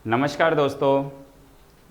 नमस्कार दोस्तों,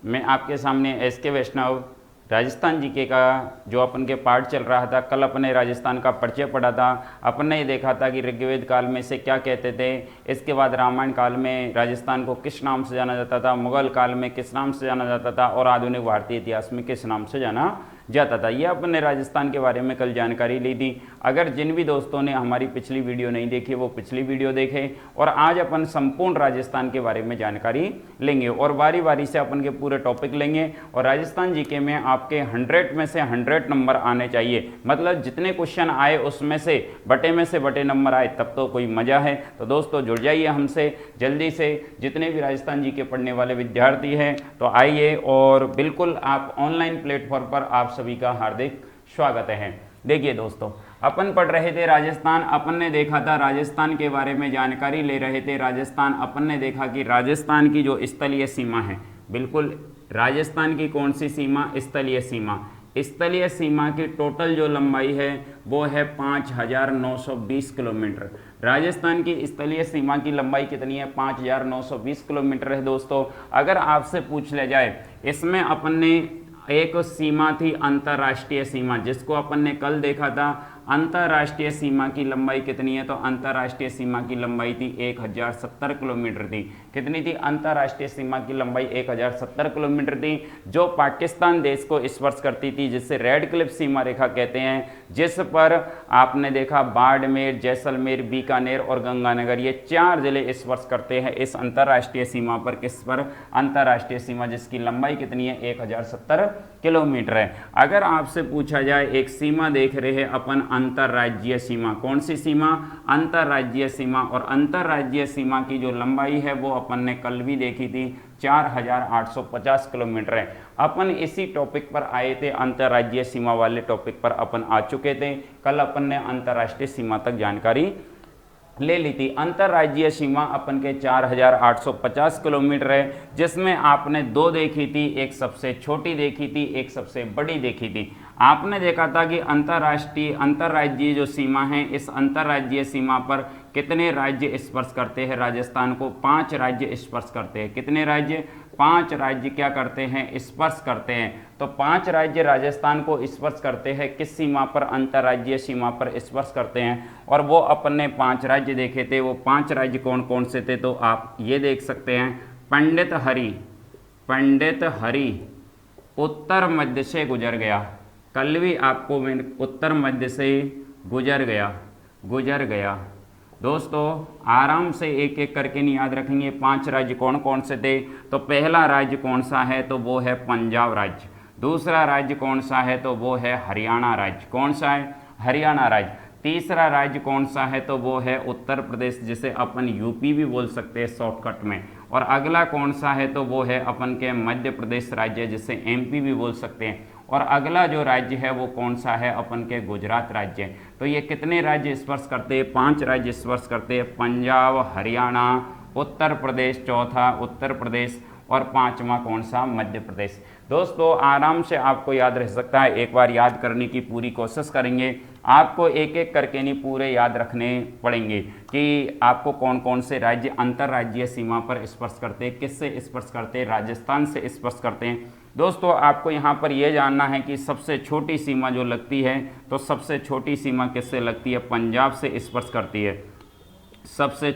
मैं आपके सामने एस के वैष्णव राजस्थान जीके का जो अपन के पार्ट चल रहा था। कल अपने राजस्थान का परिचय पढ़ा था। अपन ने ये देखा था कि ऋग्वेद काल में से क्या कहते थे। इसके बाद रामायण काल में राजस्थान को किस नाम से जाना जाता था, मुगल काल में किस नाम से जाना जाता था और आधुनिक भारतीय इतिहास में किस नाम से जाना जाता था। ये अपन ने राजस्थान के बारे में कल जानकारी ली थी। अगर जिन भी दोस्तों ने हमारी पिछली वीडियो नहीं देखी वो पिछली वीडियो देखें। और आज अपन संपूर्ण राजस्थान के बारे में जानकारी लेंगे और बारी बारी से अपन के पूरे टॉपिक लेंगे। और राजस्थान जीके में आपके 100 में से 100 नंबर आने चाहिए, मतलब जितने क्वेश्चन आए उसमें से बटे नंबर आए तब तो कोई मजा है। तो दोस्तों जुड़ जाइए हमसे जल्दी से। जितने भी राजस्थान जीके पढ़ने वाले विद्यार्थी हैं तो आइए, और बिल्कुल आप ऑनलाइन प्लेटफॉर्म पर आप सभी का हार्दिक स्वागत है। देखिए दोस्तों, अपन पढ़ रहे थे राजस्थान। अपन ने देखा था राजस्थान के बारे में जानकारी ले रहे थे। राजस्थान अपन ने देखा कि राजस्थान की जो स्थलीय सीमा है, बिल्कुल राजस्थान की कौन सी सीमा, स्थलीय सीमा। स्थलीय सीमा की टोटल जो लंबाई है वो है 5920 किलोमीटर। राजस्थान की स्थलीय सीमा की लंबाई कितनी है? 5920 किलोमीटर है दोस्तों। अगर आपसे पूछ लिया जाए, इसमें अपन ने एक सीमा थी अंतर्राष्ट्रीय सीमा, जिसको अपन ने कल देखा था। अंतर्राष्ट्रीय सीमा की लंबाई कितनी है? तो अंतर्राष्ट्रीय सीमा की लंबाई थी 1070 किलोमीटर थी। कितनी थी? अंतर्राष्ट्रीय सीमा की लंबाई 1070 किलोमीटर थी, जो पाकिस्तान देश को स्पर्श करती थी, जिसे रेड क्लिफ सीमा रेखा कहते हैं, जिस पर आपने देखा बाड़मेर, जैसलमेर, बीकानेर और गंगानगर, ये 4 जिले स्पर्श करते हैं इस अंतर्राष्ट्रीय सीमा पर। किस पर? अंतर्राष्ट्रीय सीमा, जिसकी लंबाई कितनी है? 1070 किलोमीटर है। अगर आपसे पूछा जाए, एक सीमा देख रहे हैं अपन, अंतर्राज्यीय सीमा। कौन सी सीमा? अंतर्राज्यीय सीमा। और अंतर्राज्यीय सीमा की जो लंबाई है वो अपन ने कल भी देखी थी, 4850 किलोमीटर है। अपन इसी टॉपिक पर आए थे, अंतर्राज्यीय सीमा वाले टॉपिक पर अपन आ चुके थे। कल अपन ने अंतर्राष्ट्रीय सीमा तक जानकारी ले ली थी। अंतर्राज्यीय सीमा अपन के 4850 किलोमीटर है, जिसमें आपने 2 देखी थी, एक सबसे छोटी देखी थी, एक सबसे बड़ी देखी थी। आपने देखा था कि अंतर्राज्यीय जो सीमा है, इस अंतर्राज्यीय सीमा पर कितने राज्य स्पर्श करते हैं राजस्थान को? 5 राज्य स्पर्श करते हैं। कितने राज्य? 5 राज्य क्या करते हैं? स्पर्श करते हैं। तो 5 राज्य राजस्थान को स्पर्श करते हैं। किस सीमा पर? अंतर्राज्यीय सीमा पर स्पर्श करते हैं। और वो अपन ने 5 राज्य देखे थे। वो 5 राज्य कौन कौन से थे? तो आप ये देख सकते हैं, पंडित हरि उत्तर मध्य से गुजर गया। कल भी आपको मैं उत्तर मध्य से गुजर गया। दोस्तों आराम से एक एक करके नहीं याद रखेंगे। 5 राज्य कौन कौन से थे? तो पहला राज्य कौन सा है? तो वो है पंजाब राज्य। दूसरा राज्य कौन सा है? तो वो है हरियाणा राज्य। कौन सा है? हरियाणा राज्य। तीसरा राज्य कौन सा है? तो वो है उत्तर प्रदेश, जिसे अपन यूपी भी बोल सकते हैं शॉर्टकट में। और अगला कौन सा है? तो वो है अपन के मध्य प्रदेश राज्य, जिसे एमपी भी बोल सकते हैं। और अगला जो राज्य है वो कौन सा है? अपन के गुजरात राज्य। तो ये कितने राज्य स्पर्श करते हैं? 5 राज्य स्पर्श करते हैं, पंजाब, हरियाणा, उत्तर प्रदेश, चौथा उत्तर प्रदेश, और 5वां कौन सा? मध्य प्रदेश। दोस्तों आराम से आपको याद रह सकता है। एक बार याद करने की पूरी कोशिश करेंगे। आपको एक एक करके नहीं, पूरे याद रखने पड़ेंगे कि आपको कौन कौन से राज्य अंतर्राज्यीय सीमा पर स्पर्श करते हैं, किससे स्पर्श करते हैं? राजस्थान से स्पर्श करते हैं। दोस्तों आपको यहाँ पर यह जानना है कि सबसे छोटी सीमा जो लगती है, तो सबसे छोटी सीमा किससे लगती है? पंजाब से स्पर्श करती है। सबसे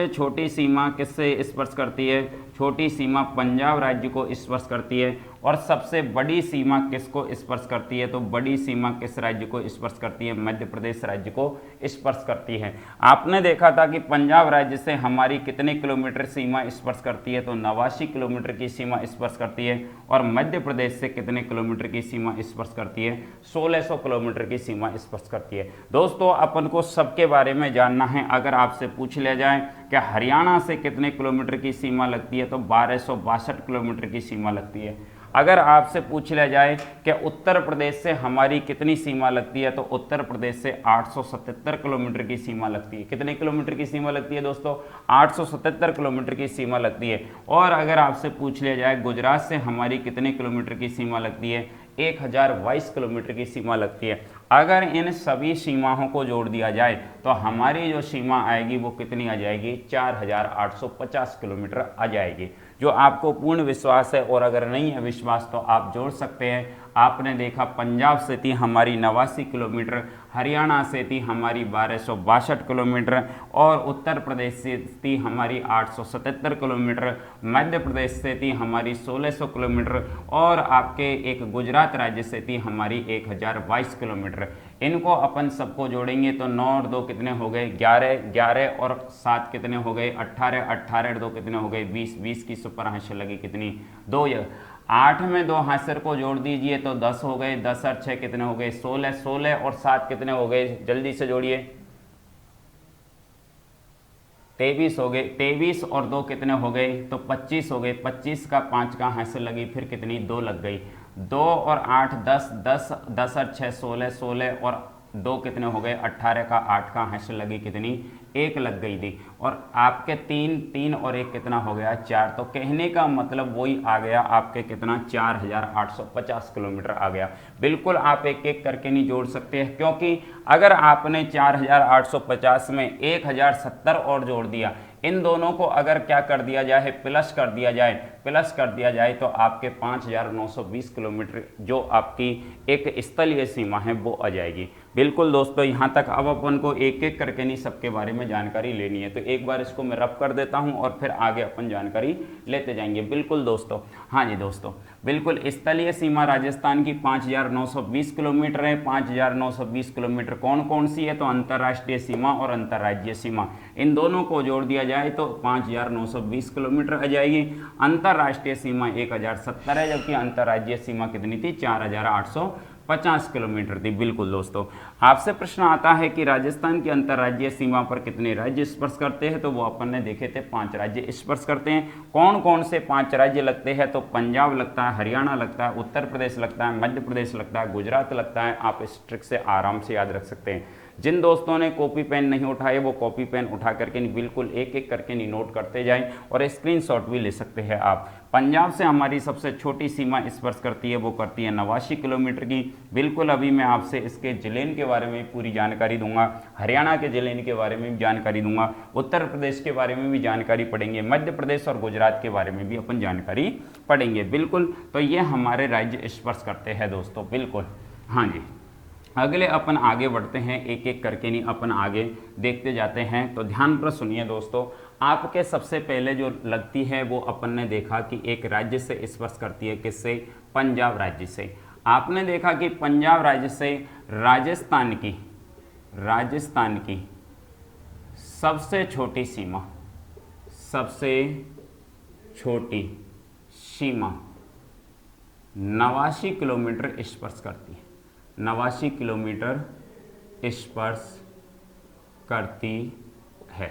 छोटी सीमा किससे स्पर्श करती है? छोटी सीमा पंजाब राज्य को स्पर्श करती है। और सबसे बड़ी सीमा किसको स्पर्श करती है? तो बड़ी सीमा किस राज्य को स्पर्श करती है? मध्य प्रदेश राज्य को स्पर्श करती है। आपने देखा था कि पंजाब राज्य से हमारी कितने किलोमीटर सीमा स्पर्श करती है? तो 89 किलोमीटर की सीमा स्पर्श करती है। और मध्य प्रदेश से कितने किलोमीटर की सीमा स्पर्श करती है? 1600 किलोमीटर की सीमा स्पर्श करती है। दोस्तों अपन को सबके बारे में जानना है। अगर आपसे पूछ लिया जाए कि हरियाणा से कितने किलोमीटर की सीमा लगती है, तो 1262 किलोमीटर की सीमा लगती है। अगर आपसे पूछ लिया जाए कि उत्तर प्रदेश से हमारी कितनी सीमा लगती है, तो उत्तर प्रदेश से 877 किलोमीटर की सीमा लगती है। कितने किलोमीटर की सीमा लगती है दोस्तों? 877 किलोमीटर की सीमा लगती है। और अगर आपसे पूछ लिया जाए गुजरात से हमारी कितने किलोमीटर की सीमा लगती है? 1022 किलोमीटर की सीमा लगती है। अगर इन सभी सीमाओं को जोड़ दिया जाए तो हमारी जो सीमा आएगी वो कितनी आ जाएगी, 4850 किलोमीटर आ जाएगी। जो आपको पूर्ण विश्वास है, और अगर नहीं है विश्वास तो आप जोड़ सकते हैं। आपने देखा पंजाब से थी हमारी 89 किलोमीटर, हरियाणा से थी हमारी 1262 किलोमीटर, और उत्तर प्रदेश से थी हमारी 877 किलोमीटर, मध्य प्रदेश से थी हमारी 1600 किलोमीटर, और आपके एक गुजरात राज्य से थी हमारी 1022 किलोमीटर। इनको अपन सबको जोड़ेंगे तो 9 और 2 कितने हो गए, 11, 11 और 7 कितने हो गए, 18, 18 और 2 कितने हो गए, 20, 20 की सुपर हासिल लगी कितनी, 2। 8 में 2 हासिल को जोड़ दीजिए तो 10 हो गए, 10 और 6 कितने हो गए, 16, 16 और 7 कितने हो गए, जल्दी से जोड़िए, 23 हो गए, 23 और 2 कितने हो गए, तो 25 हो गए, 25 का 5 का हासिल लगी, फिर कितनी, 2 लग गई, 2 और 8 10, 10, 10 और 6 16, 16 और 2 कितने हो गए, 18 का 8 का हासिल लगी कितनी, 1 लग गई थी, और आपके 3, 3 और 1 कितना हो गया, 4। तो कहने का मतलब वही आ गया आपके कितना, 4850 किलोमीटर आ गया। बिल्कुल आप एक एक करके नहीं जोड़ सकते हैं, क्योंकि अगर आपने 4850 में 1070 और जोड़ दिया, इन दोनों को अगर क्या कर दिया जाए, प्लस कर दिया जाए तो आपके 5920 किलोमीटर जो आपकी एक स्थलीय सीमा है वो आ जाएगी। बिल्कुल दोस्तों, यहाँ तक अब अपन को एक एक करके नहीं सबके बारे में जानकारी लेनी है, तो एक बार इसको मैं रब कर देता हूँ और फिर आगे अपन जानकारी लेते जाएंगे। बिल्कुल दोस्तों, हाँ जी दोस्तों, बिल्कुल स्थलीय सीमा राजस्थान की 5920 किलोमीटर है। 5920 किलोमीटर कौन कौन सी है, तो अंतर्राष्ट्रीय सीमा और अंतर्राज्यीय सीमा, इन दोनों को जोड़ दिया जाए तो 5920 किलोमीटर आ जाएगी। अंतर्राष्ट्रीय सीमा 1070 है, जबकि अंतर्राज्यीय सीमा कितनी थी, 4850 किलोमीटर थी। बिल्कुल दोस्तों, आपसे प्रश्न आता है कि राजस्थान की अंतर्राज्यीय सीमा पर कितने राज्य स्पर्श करते हैं, तो वो अपन ने देखे थे 5 राज्य स्पर्श करते हैं। कौन कौन से 5 राज्य लगते हैं, तो पंजाब लगता है, हरियाणा लगता है, उत्तर प्रदेश लगता है, मध्य प्रदेश लगता है, गुजरात लगता है। आप इस ट्रिक से आराम से याद रख सकते हैं। जिन दोस्तों ने कॉपी पेन नहीं उठाए वो कॉपी पेन उठा करके बिल्कुल एक एक करके नोट करते जाएं, और स्क्रीनशॉट भी ले सकते हैं आप। पंजाब से हमारी सबसे छोटी सीमा स्पर्श करती है, वो करती है 89 किलोमीटर की। बिल्कुल अभी मैं आपसे इसके जिलेन के बारे में पूरी जानकारी दूंगा, हरियाणा के जिलेन के बारे में भी जानकारी दूंगा, उत्तर प्रदेश के बारे में भी जानकारी पढ़ेंगे, मध्य प्रदेश और गुजरात के बारे में भी अपन जानकारी पढ़ेंगे। बिल्कुल, तो ये हमारे राज्य स्पर्श करते हैं दोस्तों। बिल्कुल, हाँ जी। अगले अपन आगे बढ़ते हैं, एक एक करके नहीं अपन आगे देखते जाते हैं। तो ध्यान पर सुनिए दोस्तों, आपके सबसे पहले जो लगती है वो अपन ने देखा कि एक राज्य से स्पर्श करती है, किससे, पंजाब राज्य से। आपने देखा कि पंजाब राज्य से राजस्थान की सबसे छोटी सीमा 89 किलोमीटर स्पर्श करती है, 89 किलोमीटर स्पर्श करती है।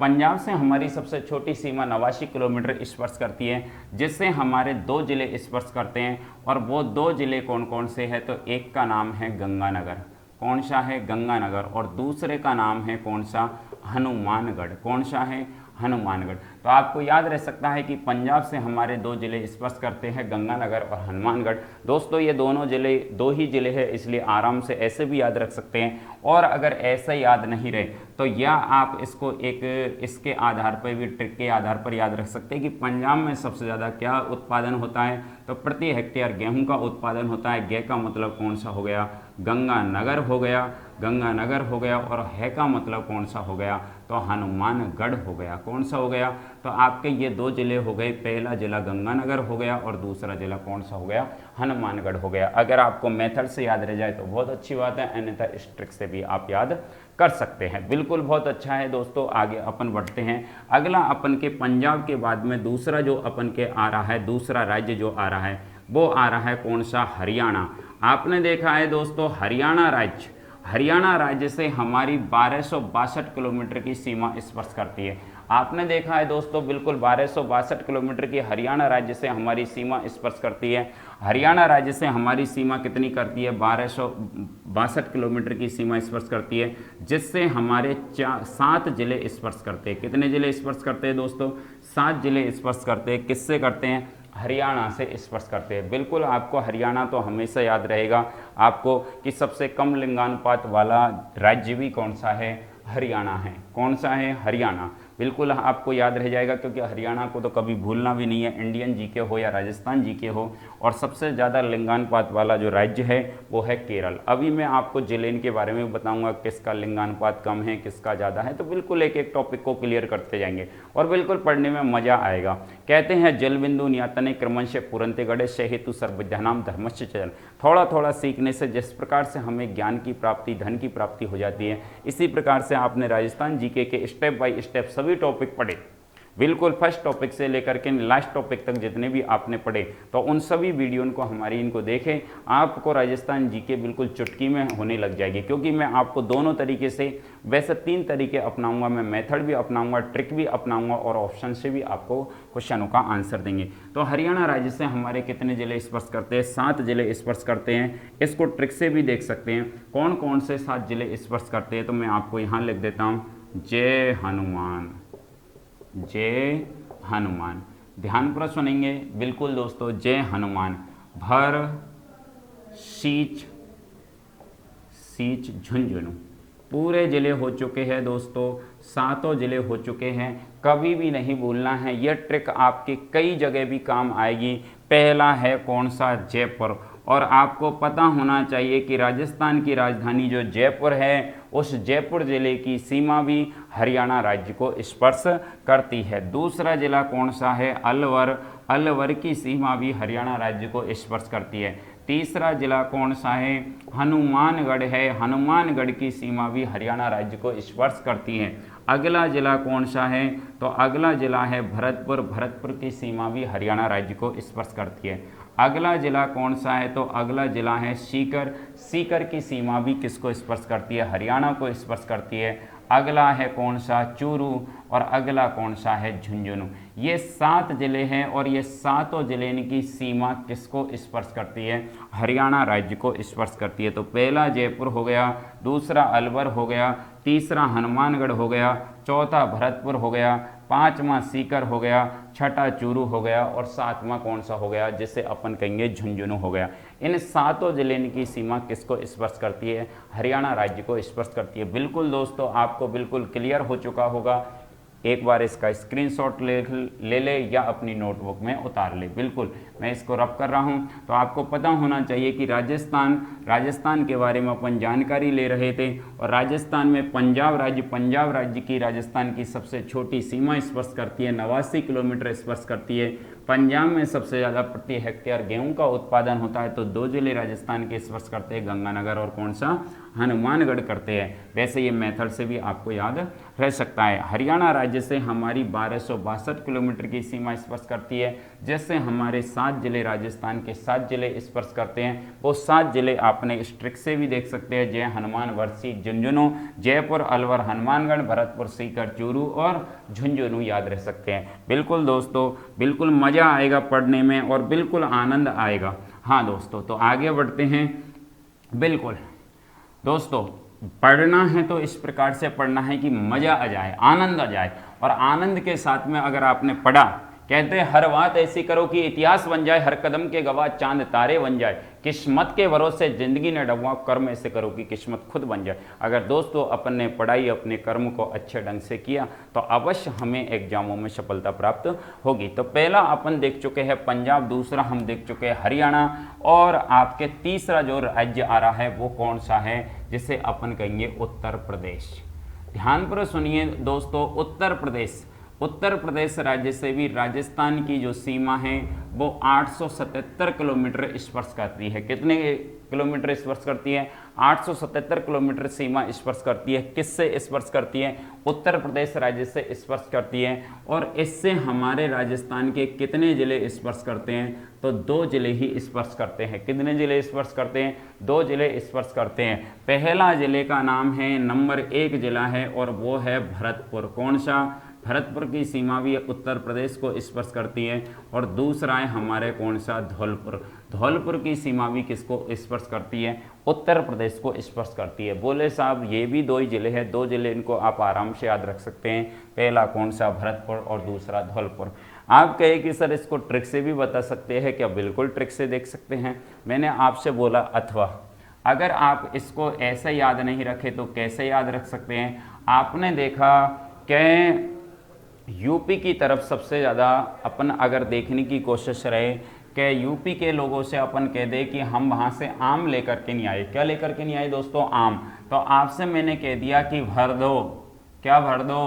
पंजाब से हमारी सबसे छोटी सीमा 89 किलोमीटर स्पर्श करती है, जिससे हमारे 2 जिले स्पर्श करते हैं। और वो 2 जिले कौन कौन से हैं, तो एक का नाम है गंगानगर। कौन सा है, गंगानगर। और दूसरे का नाम है कौन सा, हनुमानगढ़। कौन सा है, हनुमानगढ़। तो आपको याद रह सकता है कि पंजाब से हमारे 2 जिले स्पर्श करते हैं, गंगानगर और हनुमानगढ़। दोस्तों ये दोनों जिले 2 ही जिले हैं, इसलिए आराम से ऐसे भी याद रख सकते हैं। और अगर ऐसे याद नहीं रहे तो या आप इसको एक इसके आधार पर भी, ट्रिक के आधार पर याद रख सकते हैं कि पंजाब में सबसे ज़्यादा क्या उत्पादन होता है, तो प्रति हेक्टेयर गेहूं का उत्पादन होता है। गे का मतलब कौन सा हो गया, गंगानगर हो गया, गंगानगर हो गया। और है का मतलब कौन सा हो गया, तो हनुमानगढ़ हो गया। कौन सा हो गया, तो आपके ये 2 जिले हो गए, पहला जिला गंगानगर हो गया और दूसरा जिला कौन सा हो गया, हनुमानगढ़ हो गया। अगर आपको मेथड से याद रह जाए तो बहुत अच्छी बात है, अन्यथा इस ट्रिक से भी आप याद कर सकते हैं। बिल्कुल बहुत अच्छा है दोस्तों। आगे अपन बढ़ते हैं। अगला अपन के पंजाब के बाद में दूसरा जो अपन के आ रहा है, दूसरा राज्य जो आ रहा है वो आ रहा है कौन सा, हरियाणा। आपने देखा है दोस्तों, हरियाणा राज्य से हमारी 1262 किलोमीटर की सीमा स्पर्श करती है। आपने देखा है दोस्तों, बिल्कुल 1262 किलोमीटर की हरियाणा राज्य से हमारी सीमा स्पर्श करती है। हरियाणा राज्य से हमारी सीमा कितनी करती है, 1262 किलोमीटर की सीमा स्पर्श करती है, जिससे हमारे 7 जिले स्पर्श करते हैं। कितने जिले स्पर्श करते हैं दोस्तों, 7 जिले स्पर्श करते हैं। किससे करते हैं, हरियाणा से स्पर्श करते हैं। बिल्कुल आपको हरियाणा तो हमेशा याद रहेगा आपको कि सबसे कम लिंगानुपात वाला राज्य भी कौन सा है, हरियाणा है। कौन सा है, हरियाणा। बिल्कुल आपको याद रह जाएगा क्योंकि हरियाणा को तो कभी भूलना भी नहीं है, इंडियन जीके हो या राजस्थान जीके हो। और सबसे ज़्यादा लिंगानुपात वाला जो राज्य है वो है केरल। अभी मैं आपको जिले के बारे में बताऊंगा किसका लिंगानुपात कम है किसका ज़्यादा है, तो बिल्कुल एक एक टॉपिक को क्लियर करते जाएंगे और बिल्कुल पढ़ने में मज़ा आएगा। कहते हैं जल बिंदु नियातने क्रमश पुरंते गढ़े हेतु सर्वविद्यानाम धर्मश्च चल। थोड़ा थोड़ा सीखने से जिस प्रकार से हमें ज्ञान की प्राप्ति, धन की प्राप्ति हो जाती है, इसी प्रकार से आपने राजस्थान जीके के स्टेप बाय स्टेप सभी टॉपिक पढ़े। बिल्कुल फर्स्ट टॉपिक से लेकर के लास्ट टॉपिक तक जितने भी आपने पढ़े, तो उन सभी वीडियो को हमारी इनको देखें, आपको राजस्थान जीके बिल्कुल चुटकी में होने लग जाएगी। क्योंकि मैं आपको दोनों तरीके से, वैसे 3 तरीके अपनाऊंगा, मैं मेथड भी अपनाऊंगा, ट्रिक भी अपनाऊंगा और ऑप्शन से भी आपको क्वेश्चनों का आंसर देंगे। तो हरियाणा राज्य से हमारे कितने जिले स्पर्श करते हैं, 7 जिले स्पर्श करते हैं। इसको ट्रिक से भी देख सकते हैं कौन कौन से 7 जिले स्पर्श करते हैं। तो मैं आपको यहाँ लिख देता हूँ, जय हनुमान, जय हनुमान। ध्यानपूर्वक सुनेंगे बिल्कुल दोस्तों। जय हनुमान, भर, शीच, शीच, झुंझुनू, पूरे जिले हो चुके हैं दोस्तों, 7 जिले हो चुके हैं। कभी भी नहीं भूलना है, यह ट्रिक आपके कई जगह भी काम आएगी। पहला है कौन सा, जयपुर। और आपको पता होना चाहिए कि राजस्थान की राजधानी जो जयपुर है, उस जयपुर जिले की सीमा भी हरियाणा राज्य को स्पर्श करती है। दूसरा जिला कौन सा है, अलवर। अलवर की सीमा भी हरियाणा राज्य को स्पर्श करती है। तीसरा जिला कौन सा है, हनुमानगढ़ है। हनुमानगढ़ की सीमा भी हरियाणा राज्य को स्पर्श करती है। अगला जिला कौन सा है, तो अगला जिला है भरतपुर। भरतपुर की सीमा भी हरियाणा राज्य को स्पर्श करती है। अगला जिला कौन सा है, तो अगला जिला है सीकर। सीकर की सीमा भी किसको स्पर्श करती है, हरियाणा को स्पर्श करती है। अगला है कौन सा, चूरू। और अगला कौन सा है, झुंझुनू। ये 7 जिले हैं और ये 7 जिले की सीमा किसको स्पर्श करती है, हरियाणा राज्य को स्पर्श करती है। तो पहला जयपुर हो गया, दूसरा अलवर हो गया, तीसरा हनुमानगढ़ हो गया, चौथा भरतपुर हो गया, 5वां सीकर हो गया, छठा चूरू हो गया और 7वां कौन सा हो गया, जिसे अपन कहेंगे झुंझुनू हो गया। इन 7 जिले की सीमा किसको स्पर्श करती है, हरियाणा राज्य को स्पर्श करती है। बिल्कुल दोस्तों आपको बिल्कुल क्लियर हो चुका होगा। एक बार इसका स्क्रीनशॉट ले ले या अपनी नोटबुक में उतार ले। बिल्कुल मैं इसको रब कर रहा हूँ। तो आपको पता होना चाहिए कि राजस्थान के बारे में अपन जानकारी ले रहे थे। और राजस्थान में पंजाब राज्य की राजस्थान की सबसे छोटी सीमा स्पर्श करती है, 89 किलोमीटर स्पर्श करती है। पंजाब में सबसे ज़्यादा प्रति हेक्टेयर गेहूं का उत्पादन होता है, तो 2 जिले राजस्थान के स्पर्श करते हैं, गंगानगर और कौन सा, हनुमानगढ़ करते हैं। वैसे ये मेथड से भी आपको याद रह सकता है। हरियाणा राज्य से हमारी 1262 किलोमीटर की सीमा स्पर्श करती है, जैसे हमारे 7 जिले राजस्थान के 7 जिले स्पर्श करते हैं। वो 7 जिले आपने इस ट्रिक से भी देख सकते हैं, जय हनुमान, वर्षी, झुंझुनू, जयपुर, अलवर, हनुमानगढ़, भरतपुर, सीकर, चूरू और झुंझुनू याद रह सकते हैं। बिल्कुल दोस्तों, बिल्कुल मजा आएगा पढ़ने में और बिल्कुल आनंद आएगा। हाँ दोस्तों, तो आगे बढ़ते हैं। बिल्कुल दोस्तों, पढ़ना है तो इस प्रकार से पढ़ना है कि मज़ा आ जाए, आनंद आ जाए। और आनंद के साथ में अगर आपने पढ़ा, कहते हैं हर बात ऐसी करो कि इतिहास बन जाए, हर कदम के गवाह चांद तारे बन जाए, किस्मत के भरोसे जिंदगी न डबवा, कर्म ऐसे करो कि किस्मत खुद बन जाए। अगर दोस्तों अपन ने पढ़ाई, अपने कर्म को अच्छे ढंग से किया तो अवश्य हमें एग्जामों में सफलता प्राप्त होगी। तो पहला अपन देख चुके हैं पंजाब, दूसरा हम देख चुके हैं हरियाणा, और आपके तीसरा जो राज्य आ रहा है वो कौन सा है, जिसे अपन कहेंगे उत्तर प्रदेश। ध्यानपूर्वक सुनिए दोस्तों, उत्तर प्रदेश राज्य से भी राजस्थान की जो सीमा है वो 877 किलोमीटर स्पर्श करती है। कितने किलोमीटर स्पर्श करती है, 877 किलोमीटर सीमा स्पर्श करती है। किससे स्पर्श करती है, उत्तर प्रदेश राज्य से स्पर्श करती है। और इससे हमारे राजस्थान के कितने जिले स्पर्श करते हैं, तो 2 जिले ही स्पर्श करते हैं। कितने जिले स्पर्श करते हैं, 2 जिले स्पर्श करते हैं। पहला जिले का नाम है, नंबर 1 जिला है और वो है भरतपुर। कौन सा, भरतपुर की सीमा भी उत्तर प्रदेश को स्पर्श करती है। और दूसरा है हमारे कौन सा, धौलपुर। धौलपुर की सीमा भी किसको स्पर्श करती है, उत्तर प्रदेश को स्पर्श करती है। बोले साहब ये भी दो ही जिले हैं, दो जिले इनको आप आराम से याद रख सकते हैं, पहला कौन सा भरतपुर और दूसरा धौलपुर। आप कहे कि सर इसको ट्रिक से भी बता सकते हैं क्या, बिल्कुल ट्रिक से देख सकते हैं। मैंने आपसे बोला अथवा, अगर आप इसको ऐसे याद नहीं रखे तो कैसे याद रख सकते हैं। आपने देखा कि यूपी की तरफ सबसे ज़्यादा अपन अगर देखने की कोशिश रहे कि यूपी के लोगों से अपन कह दे कि हम वहाँ से आम लेकर के नहीं आए, क्या लेकर के नहीं आए दोस्तों, आम। तो आपसे मैंने कह दिया कि भर दो, क्या भर दो,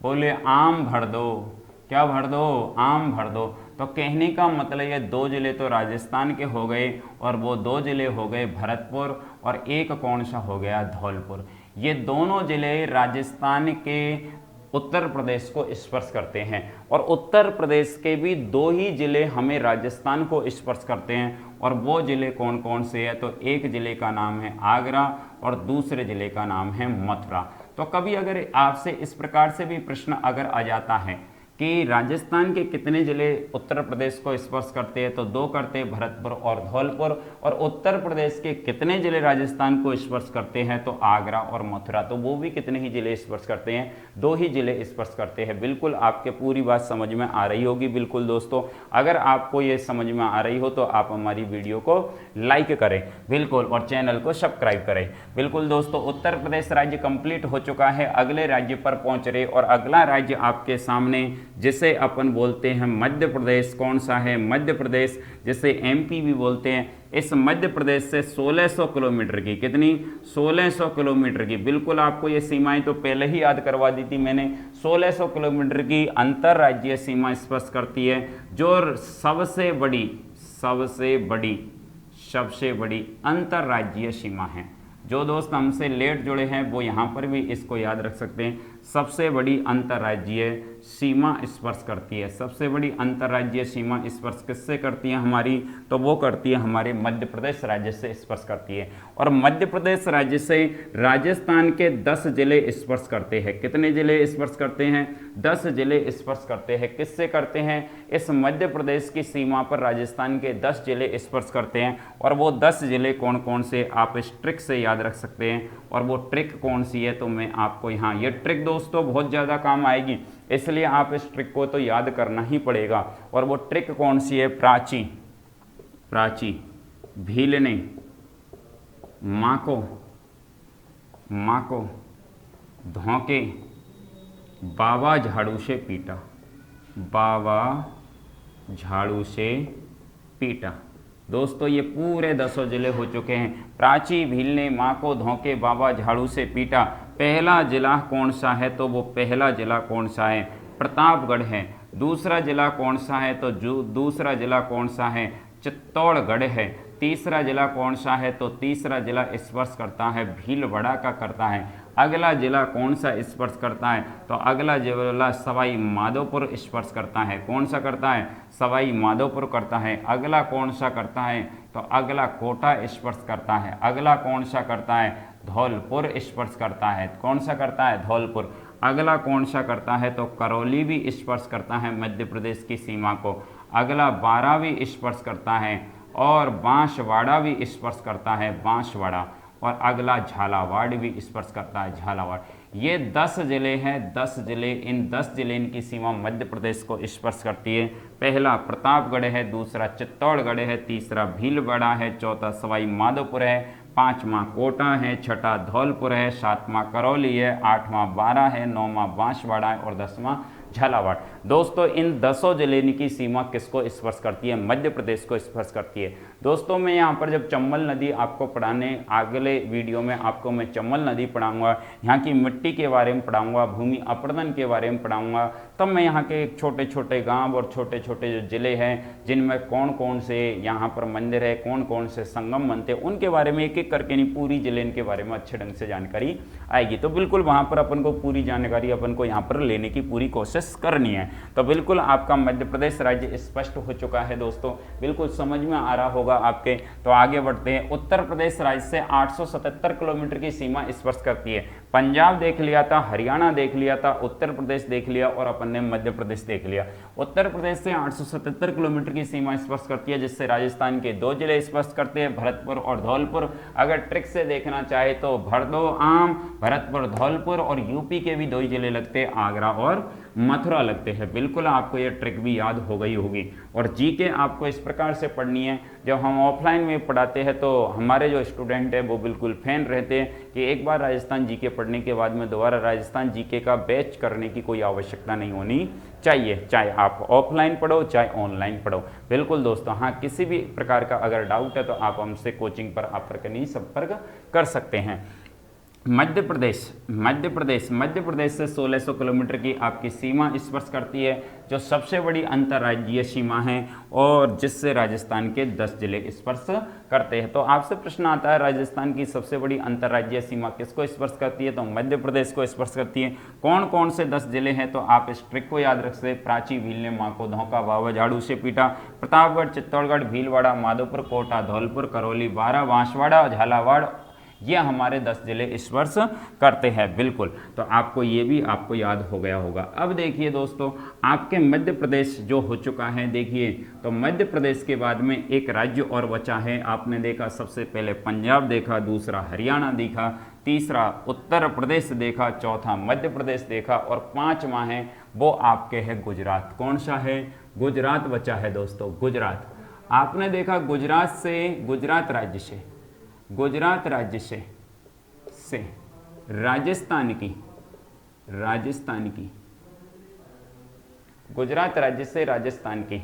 बोले आम भर दो, क्या भर दो, आम भर दो। तो कहने का मतलब ये दो जिले तो राजस्थान के हो गए और वो दो जिले हो गए भरतपुर और एक कौन सा हो गया, धौलपुर। ये दोनों जिले राजस्थान के उत्तर प्रदेश को स्पर्श करते हैं और उत्तर प्रदेश के भी दो ही जिले हमें राजस्थान को स्पर्श करते हैं। और वो जिले कौन कौन से हैं, तो एक जिले का नाम है आगरा और दूसरे जिले का नाम है मथुरा। तो कभी अगर आपसे इस प्रकार से भी प्रश्न अगर आ जाता है कि राजस्थान के कितने जिले उत्तर प्रदेश को स्पर्श करते हैं, तो दो करते हैं, भरतपुर और धौलपुर। और उत्तर प्रदेश के कितने जिले राजस्थान को स्पर्श करते हैं, तो आगरा और मथुरा। तो वो भी कितने ही जिले स्पर्श करते हैं, दो ही जिले स्पर्श करते हैं। बिल्कुल आपके पूरी बात समझ में आ रही होगी। बिल्कुल दोस्तों, अगर आपको ये समझ में आ रही हो तो आप हमारी वीडियो को लाइक करें बिल्कुल और चैनल को सब्सक्राइब करें। बिल्कुल दोस्तों, उत्तर प्रदेश राज्य कंप्लीट हो चुका है, अगले राज्य पर पहुंच रहे और अगला राज्य आपके सामने जिसे अपन बोलते हैं मध्य प्रदेश। कौन सा है, मध्य प्रदेश, जिसे एमपी भी बोलते हैं। इस मध्य प्रदेश से 1600 किलोमीटर की, कितनी, 1600 किलोमीटर की, बिल्कुल आपको ये सीमाएं तो पहले ही याद करवा दी थी मैंने। 1600 किलोमीटर की अंतर्राज्यीय सीमा स्पर्श करती है, जो सबसे बड़ी अंतर्राज्यीय सीमा है। जो दोस्त हमसे लेट जुड़े हैं वो यहाँ पर भी इसको याद रख सकते हैं, सबसे बड़ी अंतर्राज्यीय सीमा स्पर्श करती है। सबसे बड़ी अंतर्राज्यीय सीमा स्पर्श किससे करती है हमारी, तो वो करती है हमारे मध्य प्रदेश राज्य से स्पर्श करती है। और मध्य प्रदेश राज्य से राजस्थान के 10 जिले स्पर्श करते हैं। कितने जिले स्पर्श करते हैं, 10 जिले स्पर्श करते हैं। किससे करते हैं, इस मध्य प्रदेश की सीमा पर राजस्थान के 10 जिले स्पर्श करते हैं। और वो 10 जिले कौन कौन से, आप इस ट्रिक से याद रख सकते हैं। और वो ट्रिक कौन सी है, तो मैं आपको यहाँ, ये ट्रिक दोस्तों बहुत ज़्यादा काम आएगी, इसलिए आप इस ट्रिक को तो याद करना ही पड़ेगा। और वो ट्रिक कौन सी है, प्राची, भीलने, माको, धोके, बाबा झाड़ू से पीटा। दोस्तों ये पूरे 10 जिले हो चुके हैं, प्राची, भीलने, माको, धोके, बाबा झाड़ू से पीटा। पहला जिला कौन सा है, तो वो पहला जिला कौन सा है, प्रतापगढ़ है। दूसरा जिला कौन सा है, तो दूसरा जिला कौन सा है, चित्तौड़गढ़ है। तीसरा जिला कौन सा है, तो तीसरा जिला स्पर्श करता है भीलवाड़ा का करता है। अगला जिला कौन सा स्पर्श करता है, तो अगला जिला सवाई माधोपुर स्पर्श करता है। कौन सा करता है, सवाई माधोपुर करता है। अगला कौन सा करता है, तो अगला कोटा स्पर्श करता है। अगला कौन सा करता है, धौलपुर स्पर्श करता है। कौन सा करता है, धौलपुर। अगला कौन सा करता है, तो करौली भी स्पर्श करता है मध्य प्रदेश की सीमा को। अगला बारा भी स्पर्श करता है और बांसवाड़ा भी स्पर्श करता है, बांसवाड़ा। और अगला झालावाड़ भी स्पर्श करता है, झालावाड़। ये 10 जिले हैं, 10 जिले, इन 10 जिले इनकी सीमा मध्य प्रदेश को स्पर्श करती है। पहला प्रतापगढ़ है, दूसरा चित्तौड़गढ़ है, तीसरा भीलवाड़ा है, चौथा सवाई माधोपुर है, पांचवा कोटा है, छठा धौलपुर है, सातवां करौली है, आठवां बारा है, नौवां बांसवाड़ा है और 10वां झालावाड़। दोस्तों इन 10 जिले की सीमा किसको स्पर्श करती है, मध्य प्रदेश को स्पर्श करती है। दोस्तों मैं यहाँ पर जब चंबल नदी आपको पढ़ाने, अगले वीडियो में आपको मैं चंबल नदी पढ़ाऊंगा, यहाँ की मिट्टी के बारे में पढ़ाऊंगा, भूमि अपरदन के बारे में पढ़ाऊंगा, तब मैं यहाँ के छोटे छोटे गांव और छोटे छोटे जो जिले हैं जिनमें कौन कौन से यहाँ पर मंदिर है, कौन कौन से संगम बनते हैं, उनके बारे में एक एक करके नहीं, पूरी जिले के बारे में अच्छे ढंग से जानकारी आएगी। तो बिल्कुल वहाँ पर अपन को पूरी जानकारी अपन को यहाँ पर लेने की पूरी कोशिश करनी है। तो बिल्कुल आपका मध्य प्रदेश राज्य स्पष्ट हो चुका है दोस्तों, बिल्कुल समझ में आ रहा होगा आपके। तो आगे बढ़ते हैं। उत्तर प्रदेश राज्य से 877 किलोमीटर की सीमा स्पर्श करती है। पंजाब देख लिया था, हरियाणा देख लिया था, उत्तर प्रदेश देख लिया और अपन ने मध्य प्रदेश देख लिया। उत्तर प्रदेश से 877 किलोमीटर की सीमा स्पर्श करती है, जिससे राजस्थान के 2 जिले स्पर्श करते हैं, भरतपुर और धौलपुर। अगर ट्रिक से देखना चाहे तो भरदोआम, भरतपुर, धौलपुर और यूपी के भी 2 ही जिले लगते हैं, आगरा और मथुरा लगते हैं। बिल्कुल आपको ये ट्रिक भी याद हो गई होगी। और जीके आपको इस प्रकार से पढ़नी है, जब हम ऑफलाइन में पढ़ाते हैं तो हमारे जो स्टूडेंट है वो बिल्कुल फैन रहते हैं कि एक बार राजस्थान जीके पढ़ने के बाद में दोबारा राजस्थान जीके का बैच करने की कोई आवश्यकता नहीं होनी चाहिए, चाहे आप ऑफलाइन पढ़ो चाहे ऑनलाइन पढ़ो। बिल्कुल दोस्तों, हाँ, किसी भी प्रकार का अगर डाउट है तो आप हमसे कोचिंग पर आकर संपर्क कर सकते हैं। मध्य प्रदेश से 1600 किलोमीटर की आपकी सीमा स्पर्श करती है, जो सबसे बड़ी अंतर्राज्यीय सीमा है और जिससे राजस्थान के 10 जिले स्पर्श करते हैं। तो आपसे प्रश्न आता है, राजस्थान की सबसे बड़ी अंतर्राज्यीय सीमा किसको स्पर्श करती है? तो मध्य प्रदेश को स्पर्श करती है। कौन कौन से 10 जिले हैं? तो आप इस ट्रिक को याद रख सकते, प्राची, भील ने मां को धोखा, बाबा झाड़ू से पीटा, प्रतापगढ़, चित्तौड़गढ़, भीलवाड़ा, माधोपुर, कोटा, धौलपुर, करौली, बारा, बांसवाड़ा, झालावाड़, ये हमारे 10 जिले स्पर्श करते हैं। बिल्कुल, तो आपको ये भी आपको याद हो गया होगा। अब देखिए दोस्तों, आपके मध्य प्रदेश जो हो चुका है, देखिए तो मध्य प्रदेश के बाद में एक राज्य और बचा है। आपने देखा सबसे पहले पंजाब देखा, दूसरा हरियाणा देखा, तीसरा उत्तर प्रदेश देखा, चौथा मध्य प्रदेश देखा और 5वां है वो आपके है गुजरात। कौन सा है? गुजरात बचा है दोस्तों, गुजरात। आपने देखा गुजरात राज्य से राजस्थान की गुजरात राज्य से राजस्थान की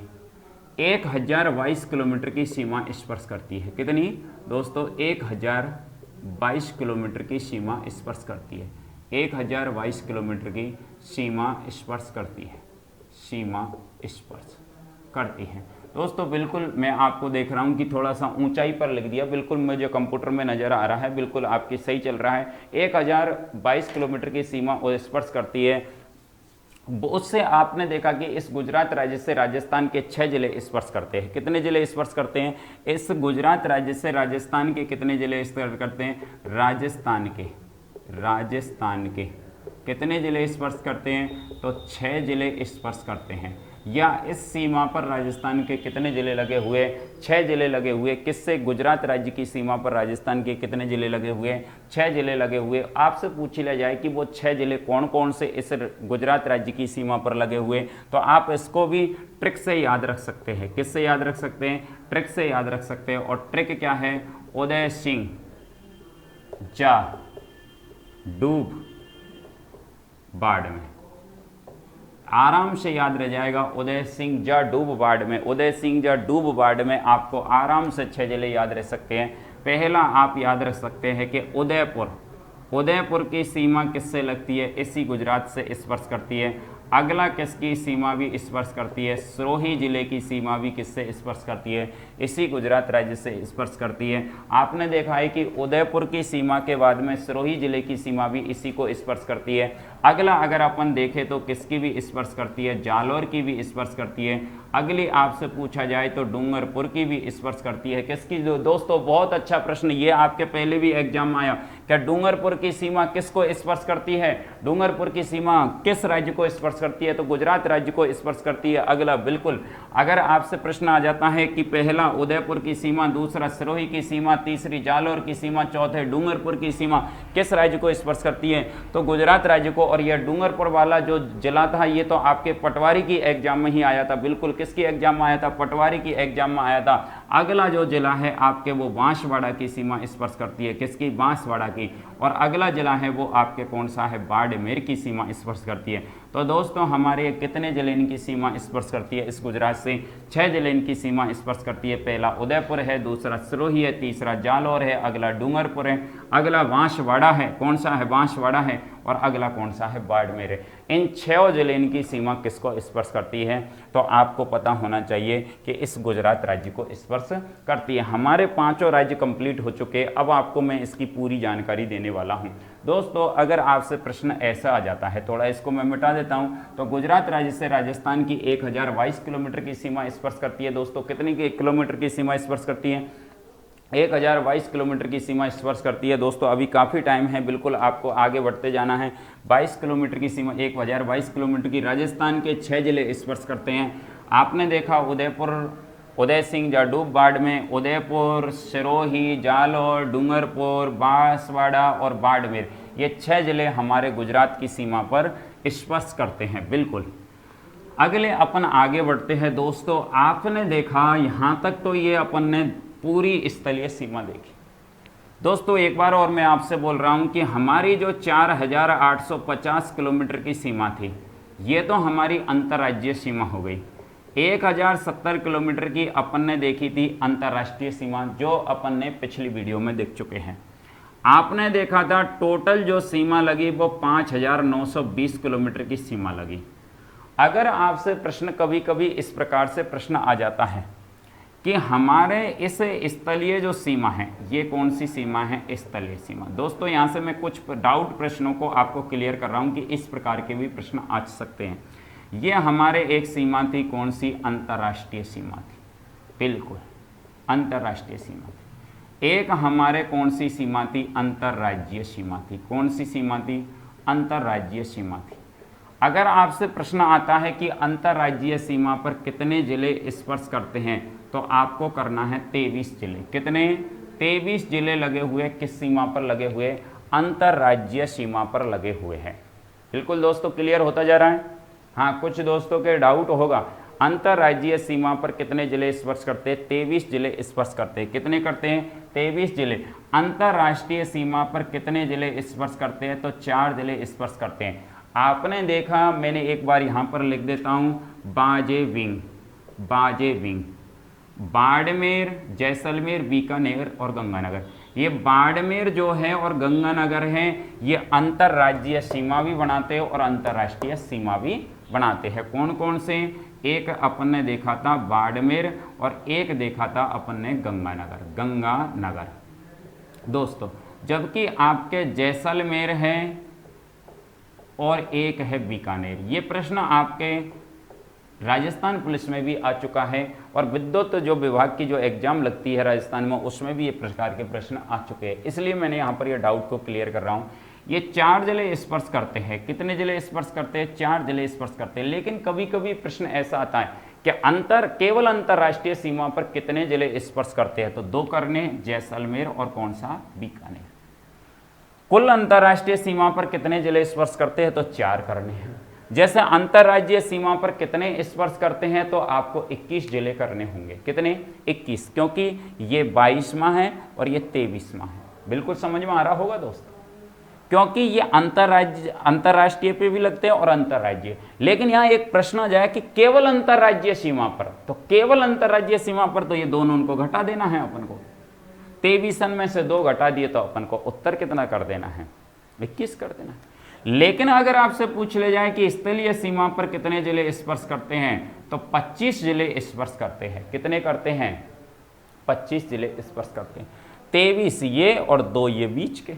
1022 किलोमीटर की सीमा स्पर्श करती है। कितनी दोस्तों? 1022 किलोमीटर की सीमा स्पर्श करती है। 1022 किलोमीटर की सीमा स्पर्श करती है दोस्तों। बिल्कुल मैं आपको देख रहा हूं कि थोड़ा सा ऊंचाई पर लिख दिया, बिल्कुल मुझे कंप्यूटर में नज़र आ रहा है, बिल्कुल आपकी सही चल रहा है। 1022 किलोमीटर की सीमा वो स्पर्श करती है। उससे आपने देखा कि इस गुजरात राज्य से राजस्थान के 6 जिले स्पर्श करते हैं। कितने जिले स्पर्श करते हैं? इस गुजरात राज्य से राजस्थान के कितने जिले स्पर्श करते हैं? राजस्थान के कितने जिले स्पर्श करते हैं? तो 6 जिले स्पर्श करते हैं। या इस सीमा पर राजस्थान के कितने जिले लगे हुए? 6 जिले लगे हुए। किससे? गुजरात राज्य की सीमा पर राजस्थान के कितने जिले लगे हुए? 6 जिले लगे हुए। आपसे पूछ लिया जाए कि वो 6 जिले कौन कौन से इस गुजरात राज्य की सीमा पर लगे हुए, तो आप इसको भी ट्रिक से याद रख सकते हैं। किससे याद रख सकते हैं? ट्रिक से याद रख सकते हैं। और ट्रिक क्या है? उदय सिंह जा डूब बाढ़ में। आराम से याद रह जाएगा, उदय सिंह जा डूब बाढ़ में। उदय सिंह जा डूब बाढ़ में आपको आराम से 6 जिले याद रह सकते हैं। पहला आप याद रख सकते हैं कि उदयपुर की सीमा किससे लगती है? इसी गुजरात से स्पर्श करती है। अगला किसकी सीमा भी स्पर्श करती है? सिरोही जिले की सीमा भी किससे स्पर्श करती है? इसी गुजरात राज्य से स्पर्श करती है। आपने देखा है कि उदयपुर की सीमा के बाद में सिरोही जिले की सीमा भी इसी को स्पर्श करती है। अगला अगर अपन देखें तो किसकी भी स्पर्श करती है? जालौर की भी स्पर्श करती है। अगली आपसे पूछा जाए तो डूंगरपुर की भी स्पर्श करती है। किसकी? दोस्तों बहुत अच्छा प्रश्न, ये आपके पहले भी एग्जाम में आया। क्या डूंगरपुर की सीमा किसको स्पर्श करती है? डूंगरपुर की सीमा किस राज्य को स्पर्श करती है? तो गुजरात राज्य को स्पर्श करती है। अगला बिल्कुल, अगर आपसे प्रश्न आ जाता है कि पहला उदयपुर की सीमा, दूसरा सिरोही की सीमा, तीसरी जालौर की सीमा, चौथे डूंगरपुर की सीमा किस राज्य को स्पर्श करती है? तो गुजरात राज्य को। और यह डूंगरपुर वाला जो जिला था ये तो आपके पटवारी की एग्जाम में ही आया था। बिल्कुल, किसकी एग्जाम में आया था? पटवारी की एग्जाम में आया था। अगला जो जिला है आपके वो बांसवाड़ा की सीमा स्पर्श करती है। किसकी? बांसवाड़ा की। और अगला जिला है वो आपके कौन सा है? बाड़मेर की सीमा स्पर्श करती है। तो दोस्तों हमारे कितने जिले इनकी सीमा स्पर्श करती है? इस गुजरात से 6 जिले इनकी सीमा स्पर्श करती है। पहला उदयपुर है, दूसरा सिरोही है, तीसरा जालौर है, अगला डूंगरपुर है, अगला बांसवाड़ा है। कौन सा है? बांसवाड़ा है। और अगला कौन सा है? बाड़मेर है। इन 6 जिले इनकी सीमा किसको स्पर्श करती है? तो आपको पता होना चाहिए कि इस गुजरात राज्य को स्पर्श करती है। हमारे 5 राज्य कंप्लीट हो चुके। अब आपको मैं इसकी पूरी जानकारी देने वाला हूं। दोस्तों अगर आपसे प्रश्न ऐसा आ जाता है, थोड़ा इसको मैं मिटा देता हूं, तो गुजरात राज्य से राजस्थान की 1022 किलोमीटर की सीमा स्पर्श करती है। दोस्तों कितनी किलोमीटर की सीमा स्पर्श करती है? 1022 किलोमीटर की सीमा स्पर्श करती है। दोस्तों अभी काफ़ी टाइम है, बिल्कुल आपको आगे बढ़ते जाना है। 22 किलोमीटर की सीमा, 1022 किलोमीटर की राजस्थान के 6 जिले स्पर्श करते हैं। आपने देखा उदयपुर, उदय सिंह, जाडूब, बाड़मेर, उदयपुर, सिरोही, जालोर, डूंगरपुर, बांसवाड़ा और बाड़मेर, ये 6 जिले हमारे गुजरात की सीमा पर स्पर्श करते हैं। बिल्कुल अगले अपन आगे बढ़ते हैं। दोस्तों आपने देखा यहाँ तक तो ये अपन ने पूरी स्थलीय सीमा देखी। दोस्तों एक बार और मैं आपसे बोल रहा हूँ कि हमारी जो 4850 किलोमीटर की सीमा थी, ये तो हमारी अंतर्राज्यीय सीमा हो गई। 1070 किलोमीटर की अपन ने देखी थी अंतर्राष्ट्रीय सीमा, जो अपन ने पिछली वीडियो में देख चुके हैं। आपने देखा था टोटल जो सीमा लगी वो 5920 किलोमीटर की सीमा लगी। अगर आपसे प्रश्न कभी कभी इस प्रकार से प्रश्न आ जाता है कि हमारे इस स्थलीय जो सीमा है, ये कौन सी सीमा है? स्थलीय सीमा। दोस्तों यहाँ से मैं कुछ डाउट प्रश्नों को आपको क्लियर कर रहा हूँ कि इस प्रकार के भी प्रश्न आ सकते हैं। ये हमारे एक सीमा थी, कौन सी? अंतर्राष्ट्रीय सीमा थी। बिल्कुल अंतर्राष्ट्रीय सीमा थी। एक हमारे कौन सी सीमा थी? अंतर्राज्यीय सीमा थी। कौन सी सीमा थी? अंतर्राज्यीय सीमा थी। अगर आपसे प्रश्न आता है कि अंतर्राज्यीय सीमा पर कितने जिले स्पर्श करते हैं, तो आपको करना है 23 जिले। कितने? 23 जिले लगे हुए किस सीमा पर लगे हुए? अंतर्राज्यीय सीमा पर लगे हुए हैं। बिल्कुल दोस्तों क्लियर होता जा रहा है। हाँ, कुछ दोस्तों के डाउट होगा, अंतर्राज्यीय सीमा पर कितने जिले स्पर्श करते हैं? 23 जिले स्पर्श करते हैं। कितने करते हैं? 23 जिले। अंतर्राष्ट्रीय सीमा पर कितने जिले स्पर्श करते हैं? तो 4 जिले स्पर्श करते हैं। आपने देखा, मैंने एक बार यहाँ पर लिख देता हूँ, बाजे विंग, बाजे विंग, बाड़मेर, जैसलमेर, बीकानेर और गंगानगर। ये बाड़मेर जो है और गंगानगर है, ये अंतर्राज्यीय सीमा भी बनाते हैं और अंतर्राष्ट्रीय सीमा भी बनाते हैं। कौन कौन से? एक अपन ने देखा था बाड़मेर और एक देखा था अपन ने गंगानगर, गंगानगर दोस्तों। जबकि आपके जैसलमेर है और एक है बीकानेर। ये प्रश्न आपके राजस्थान पुलिस में भी आ चुका है और विद्युत जो विभाग की जो एग्जाम लगती है राजस्थान में, उसमें भी ये प्रकार के प्रश्न आ चुके हैं। इसलिए मैंने यहाँ पर ये डाउट को क्लियर कर रहा हूँ। ये 4 जिले स्पर्श करते हैं। कितने जिले स्पर्श करते हैं? 4 जिले स्पर्श करते हैं। लेकिन कभी कभी प्रश्न ऐसा आता है कि केवल अंतर्राष्ट्रीय सीमा पर कितने जिले स्पर्श करते हैं? तो 2 करने, जैसलमेर और कौन सा? बीकानेर। कुल अंतर्राष्ट्रीय सीमा पर कितने जिले स्पर्श करते हैं? तो 4 करने हैं। जैसे अंतर्राज्यीय सीमा पर कितने स्पर्श करते हैं? तो आपको 21 जिले करने होंगे। कितने? 21, क्योंकि ये 22वां है और ये 23वां है। बिल्कुल समझ में आ रहा होगा दोस्तों, क्योंकि ये अंतर्राष्ट्रीय पे भी लगते हैं और अंतर्राज्यीय। लेकिन यहाँ एक प्रश्न आ जाए कि केवल अंतर्राज्यीय सीमा पर, तो केवल अंतर्राज्यीय सीमा पर तो ये दोनों उनको घटा देना है अपन को। 23 में से 2 घटा दिए तो अपन को उत्तर कितना कर देना है? 21 कर देना है। लेकिन अगर आपसे पूछ ले जाए कि स्थलीय सीमा पर कितने जिले स्पर्श करते हैं, तो 25 जिले स्पर्श करते हैं। कितने करते हैं? 25 जिले स्पर्श करते हैं। 23 ये और 2 ये बीच के,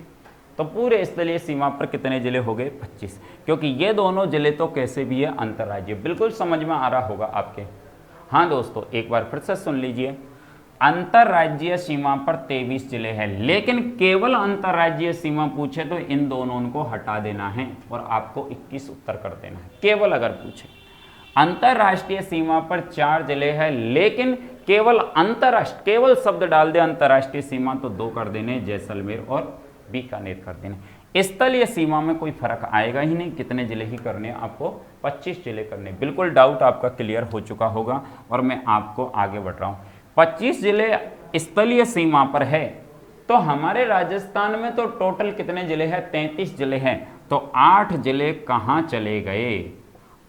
तो पूरे स्थलीय सीमा पर कितने जिले हो गए? 25, क्योंकि ये दोनों जिले तो कैसे भी है? अंतर्राज्यीय। बिल्कुल समझ में आ रहा होगा आपके। हाँ दोस्तों, एक बार फिर से सुन लीजिए, अंतर्राज्यीय सीमा पर 23 जिले हैं, लेकिन केवल अंतर्राज्यीय सीमा पूछे तो इन दोनों को हटा देना है और आपको 21 उत्तर कर देना है। केवल अगर पूछे अंतर्राष्ट्रीय सीमा पर 4 जिले हैं, लेकिन केवल केवल शब्द डाल दे अंतर्राष्ट्रीय सीमा तो 2 कर देने, जैसलमेर और बीकानेर कर देने। स्थलीय सीमा में कोई फर्क आएगा ही नहीं, कितने जिले ही करने आपको? 25 जिले करने। बिल्कुल डाउट आपका क्लियर हो चुका होगा और मैं आपको आगे बढ़ रहा हूँ। 25 जिले स्थलीय सीमा पर है, तो हमारे राजस्थान में तो टोटल कितने जिले हैं? 33 जिले हैं। तो 8 जिले कहाँ चले गए?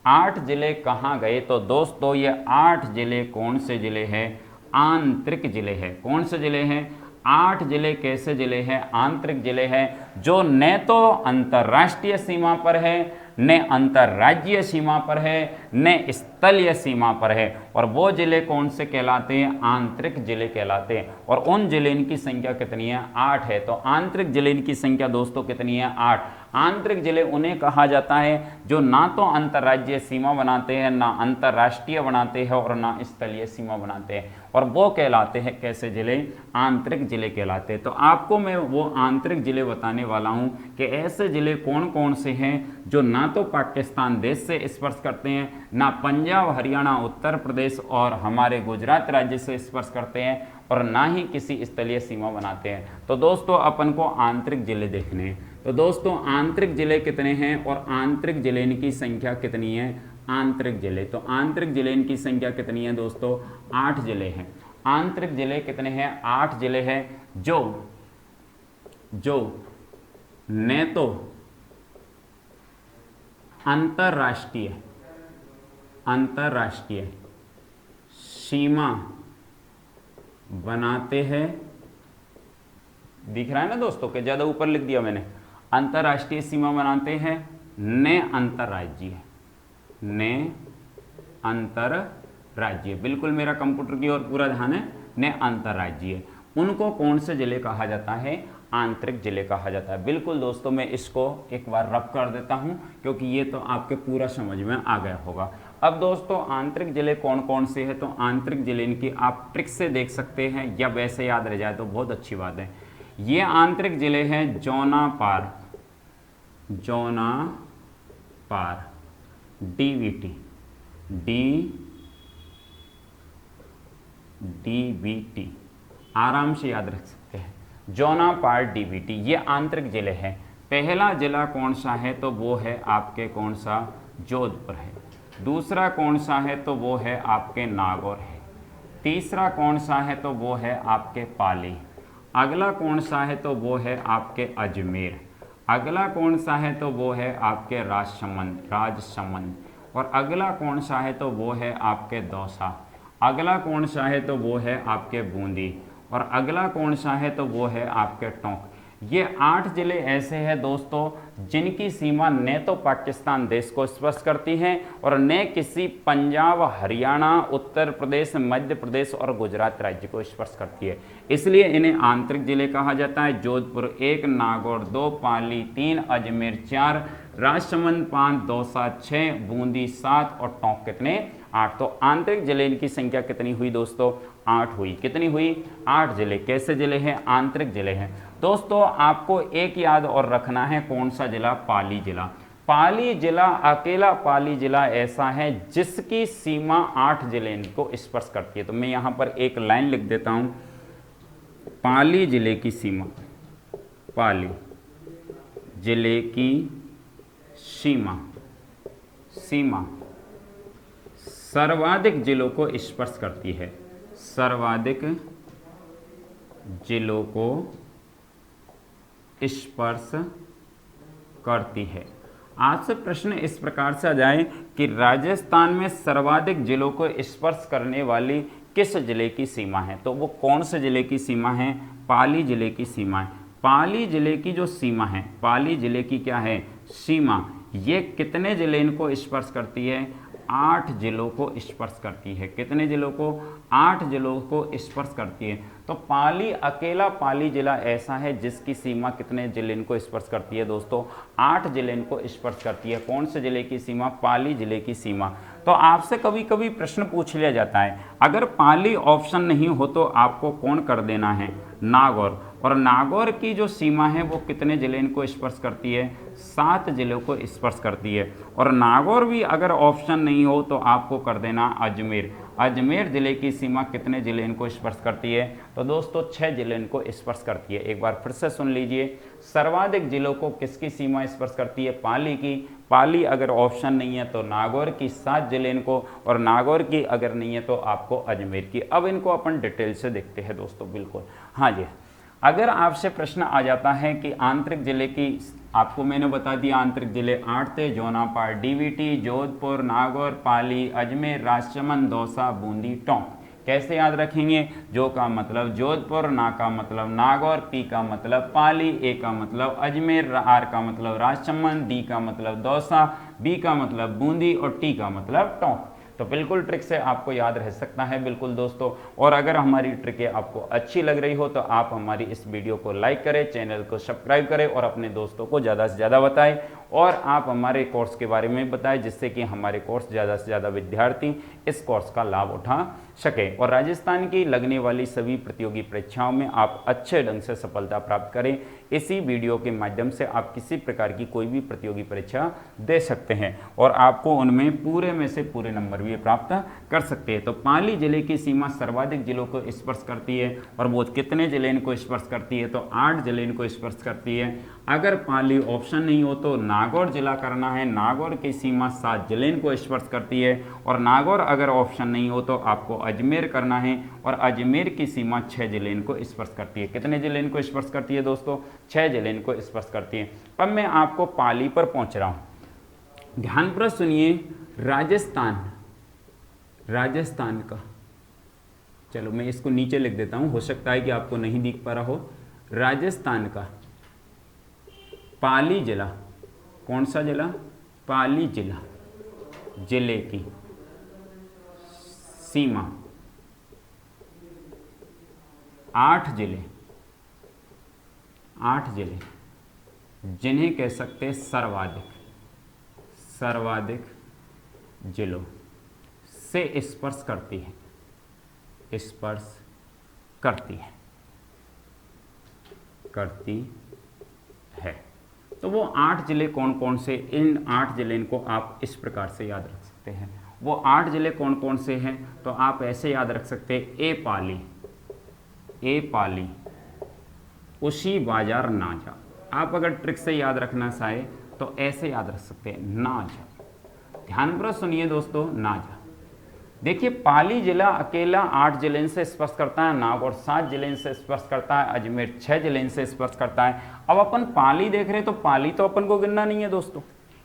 8 जिले कहाँ गए? तो दोस्तों ये 8 जिले कौन से जिले हैं? आंतरिक जिले हैं। कौन से जिले हैं? 8 जिले कैसे जिले हैं? आंतरिक जिले हैं, जो न तो अंतर्राष्ट्रीय सीमा पर है, न अंतर्राज्यीय सीमा पर है, न स्थलीय सीमा पर है। और वो जिले कौन से कहलाते हैं? आंतरिक जिले कहलाते हैं। और उन जिले की संख्या कितनी है? 8 है। तो आंतरिक जिले की संख्या दोस्तों कितनी है? 8। आंतरिक जिले उन्हें कहा जाता है जो ना तो अंतर्राज्यीय सीमा बनाते हैं, ना अंतर्राष्ट्रीय बनाते हैं और ना स्थलीय सीमा बनाते हैं, और वो कहलाते हैं कैसे जिले? आंतरिक जिले कहलाते हैं। तो आपको मैं वो आंतरिक जिले बताने वाला हूं कि ऐसे जिले कौन कौन से हैं जो ना तो पाकिस्तान देश से स्पर्श करते हैं, ना पंजाब, हरियाणा, उत्तर प्रदेश और हमारे गुजरात राज्य से स्पर्श करते हैं, और ना ही किसी स्थलीय सीमा बनाते हैं। तो दोस्तों अपन को आंतरिक जिले देखने हैं। तो दोस्तों आंतरिक जिले कितने हैं और आंतरिक जिले की संख्या कितनी है? आंतरिक जिले, तो आंतरिक जिले की संख्या कितनी है दोस्तों? 8 जिले हैं। आंतरिक जिले कितने हैं? 8 जिले हैं जो न तो अंतर्राष्ट्रीय सीमा बनाते हैं, दिख रहा है ना दोस्तों कि ज्यादा ऊपर लिख दिया मैंने, अंतर्राष्ट्रीय सीमा बनाते हैं, न अंतर्राज्यीय, बिल्कुल मेरा कंप्यूटर की ओर पूरा ध्यान है, न अंतर्राज्यीय, उनको कौन से जिले कहा जाता है? आंतरिक जिले कहा जाता है। बिल्कुल दोस्तों मैं इसको एक बार रब कर देता हूं क्योंकि ये तो आपके पूरा समझ में आ गया होगा। अब दोस्तों आंतरिक जिले कौन कौन से हैं? तो आंतरिक जिले इनकी आप ट्रिक से देख सकते हैं या वैसे याद रह जाए तो बहुत अच्छी बात है। ये आंतरिक जिले हैं जोनापार, डीबीटी, आराम से याद रख सकते हैं, जोनापार, डीबीटी, ये आंतरिक जिले हैं। पहला जिला कौन सा है? तो वो है आपके कौन सा? जोधपुर है। दूसरा कौन सा है? तो वो है आपके नागौर है। तीसरा कौन सा है? तो वो है आपके पाली। अगला कौन सा है? तो वो है आपके अजमेर। अगला कौन सा है? तो वो है आपके राजसमंद। और अगला कौन सा है? तो वो है आपके दौसा। अगला कौन सा है? तो वो है आपके बूंदी। और अगला कौन सा है? तो वो है आपके टोंक। ये 8 जिले ऐसे हैं दोस्तों जिनकी सीमा न तो पाकिस्तान देश को स्पर्श करती है और न किसी पंजाब, हरियाणा, उत्तर प्रदेश, मध्य प्रदेश और गुजरात राज्य को स्पर्श करती है, इसलिए इन्हें आंतरिक जिले कहा जाता है। जोधपुर 1, नागौर 2, पाली 3, अजमेर 4, राजसमंद 5, दौसा 6, बूंदी 7 और टोंक कितने? 8। तो आंतरिक जिले की संख्या कितनी हुई दोस्तों? 8 हुई। कितनी हुई? 8 जिले। कैसे जिले हैं? आंतरिक जिले हैं। दोस्तों आपको एक याद और रखना है, कौन सा जिला? पाली जिला। पाली जिला, अकेला पाली जिला ऐसा है जिसकी सीमा 8 जिले को स्पर्श करती है। तो मैं यहां पर एक लाइन लिख देता हूं, पाली जिले की सीमा, पाली जिले की सीमा सर्वाधिक जिलों को स्पर्श करती है, सर्वाधिक जिलों को स्पर्श करती है। आपसे प्रश्न इस प्रकार से आ जाए कि राजस्थान में सर्वाधिक जिलों को स्पर्श करने वाली किस जिले की सीमा है? तो वो कौन से जिले की सीमा है? पाली जिले की सीमा है। पाली जिले की जो सीमा है, पाली जिले की क्या है? सीमा, ये कितने जिले इनको स्पर्श करती है? 8 जिलों को स्पर्श करती है। कितने जिलों को? 8 जिलों को स्पर्श करती है। तो पाली, अकेला पाली जिला ऐसा है जिसकी सीमा कितने जिले को स्पर्श करती है दोस्तों? 8 जिले को स्पर्श करती है। कौन से जिले की सीमा? पाली जिले की सीमा। तो आपसे कभी कभी प्रश्न पूछ लिया जाता है, अगर पाली ऑप्शन नहीं हो तो आपको कौन कर देना है? नागौर। और नागौर की जो सीमा है वो कितने जिले को स्पर्श करती है? 7 जिलों को स्पर्श करती है। और नागौर भी अगर ऑप्शन नहीं हो तो आपको कर देना अजमेर। अजमेर जिले की सीमा कितने जिले को स्पर्श करती है? तो दोस्तों 6 जिले को स्पर्श करती है। एक बार फिर से सुन लीजिए, सर्वाधिक जिलों को किसकी सीमा स्पर्श करती है? पाली की। पाली अगर ऑप्शन नहीं है तो नागौर की 7 जिले को, और नागौर की अगर नहीं है तो आपको अजमेर की। अब इनको अपन डिटेल से देखते हैं दोस्तों। बिल्कुल हाँ जी, अगर आपसे प्रश्न आ जाता है कि आंतरिक जिले की, आपको मैंने बता दिया आंतरिक जिले 8 थे, जोनापार, डीबीटी, जोधपुर, नागौर, पाली, अजमेर, राजसमंद, दौसा, बूंदी, टोंक। कैसे याद रखेंगे? जो का मतलब जोधपुर, ना का मतलब नागौर, पी का मतलब पाली, ए का मतलब अजमेर, आर का मतलब राजसमंद, डी का मतलब दौसा, बी का मतलब बूंदी और टी का मतलब टोंक। तो बिल्कुल ट्रिक से आपको याद रह सकता है बिल्कुल दोस्तों। और अगर हमारी ट्रिकें आपको अच्छी लग रही हो तो आप हमारी इस वीडियो को लाइक करें, चैनल को सब्सक्राइब करें और अपने दोस्तों को ज़्यादा से ज़्यादा बताएं और आप हमारे कोर्स के बारे में बताएं, जिससे कि हमारे कोर्स ज़्यादा से ज़्यादा विद्यार्थी इस कोर्स का लाभ उठा सकें और राजस्थान की लगने वाली सभी प्रतियोगी परीक्षाओं में आप अच्छे ढंग से सफलता प्राप्त करें। इसी वीडियो के माध्यम से आप किसी प्रकार की कोई भी प्रतियोगी परीक्षा दे सकते हैं और आपको उनमें पूरे में से पूरे नंबर भी प्राप्त कर सकते हैं। तो पाली जिले की सीमा सर्वाधिक जिलों को स्पर्श करती है और वो कितने जिले इनको स्पर्श करती है, तो 8 जिले इनको स्पर्श करती है। अगर पाली ऑप्शन नहीं हो तो नागौर जिला करना है, नागौर की सीमा 7 जिले इनको स्पर्श करती है और नागौर अगर ऑप्शन नहीं हो तो आपको अजमेर करना है और अजमेर की सीमा 6 जिले इनको स्पर्श करती है। कितने जिले इनको स्पर्श करती है दोस्तों? 6 जिले इनको स्पर्श करती है। अब मैं आपको पाली पर पहुंच रहा हूं, ध्यानपूर्वक सुनिए। राजस्थान का, चलो मैं इसको नीचे लिख देता हूं, हो सकता है कि आपको नहीं दिख पा रहा हो। राजस्थान का पाली जिला, कौन सा जिला? पाली जिला, जिले की सीमा 8 जिले, 8 जिले जिन्हें कह सकते हैं सर्वाधिक जिलों से स्पर्श करती है। तो वो 8 जिले कौन कौन से, इन 8 जिले को आप इस प्रकार से याद रख सकते हैं। वो 8 जिले कौन कौन से हैं तो आप ऐसे याद रख सकते हैं। ए पाली, उसी बाजार नाजा। आप अगर ट्रिक से याद रखना चाहे तो ऐसे याद रख सकते हैं, नाजा। ध्यानपूर्वक सुनिए दोस्तों, नाजा। देखिए पाली जिला अकेला 8 जिले से स्पर्श करता है, नागौर 7 जिले से स्पर्श करता है, अजमेर 6 जिले से स्पर्श करता है। अब अपन पाली देख रहे हैं तो पाली तो अपन को गिनना नहीं है दोस्तों,